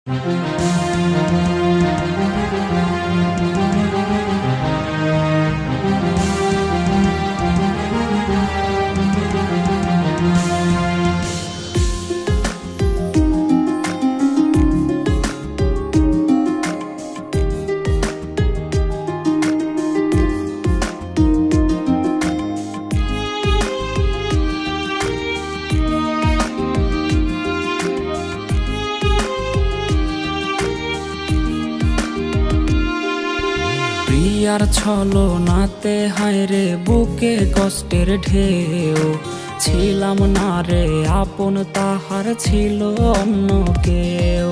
প্রিয়ার ছলনাতে হায়রে বুকে কষ্টের ঢেউ, ছিলাম না রে আপন তাহার ছিল অন্য কেউ।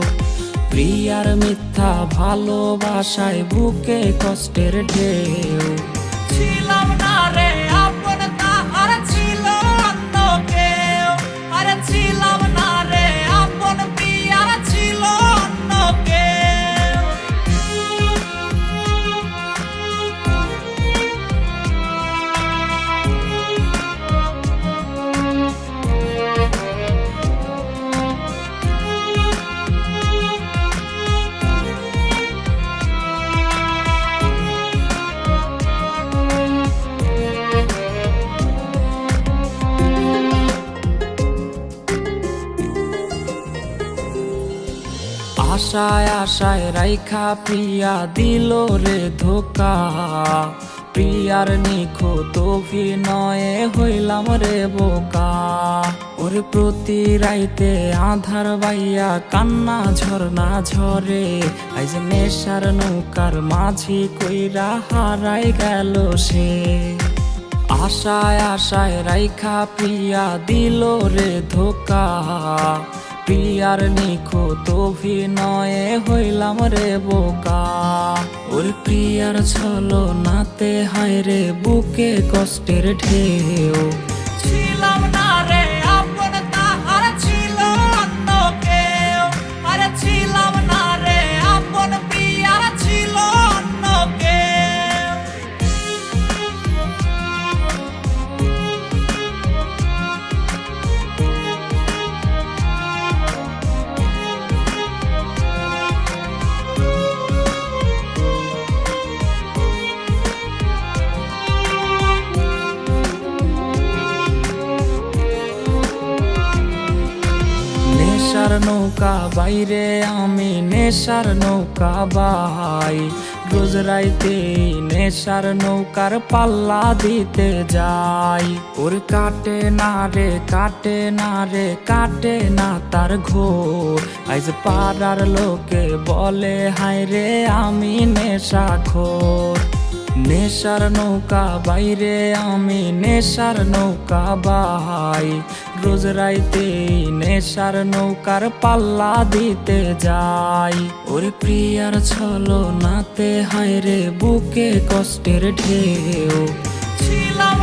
প্রিয়ার মিথ্যা ভালোবাসায় বুকে কষ্টের ঢেউ, ছিলাম না রে আপন তাহার ছিল অন্য কেউ। আরে ছিলাম না রে আপন, প্রিয়ার ছিল অন্য কেউ। আশায় আশায় রাইখা প্রিয়া দিল রে ধোকা, প্রিয়ার নিখুঁত অভিনয়ে হইলাম রে বোকা। ওরে প্রতি রাইতে আধার বাইয়া কান্না ঝরনা ঝরে, আইজ নেশার নৌকার মাঝি কইরা হারাই গেল সে। আশায় আশায় রাইখা প্রিয়া দিল রে ধোকা, প্রিয়ার নিখুঁত অভিনয়ে হইলাম রে বোকা। ওর প্রিয়ার ছলনাতে হায়রে বুকে কষ্টের ঢেউ, ছিলাম না রে আপন তাহার ছিল অন্য কেউ। আরে ছিলাম না রে আপন, প্রিয়ার ছিল অন্য কেউ। নেশার নৌকা বাইরে আমি নেশার নৌকা বাই, রোজ রাইতে নেশার নৌকার পাল্লা দিতে যাই। ওর কাটে না রে কাটে না রে কাটে না তার ঘোর, আইজ পাড়ার লোকে বলে হায় রে আমি নেশাখোর। নেশার নৌকা বাইরে আমি নেশার নৌকা বাই, রোজ রাইতে নেশার নৌকার পাল্লা দিতে যাই। ওরে প্রিয়ার ছলনাতে হায়রে বুকে কষ্টের ঢেউ, ছিলাম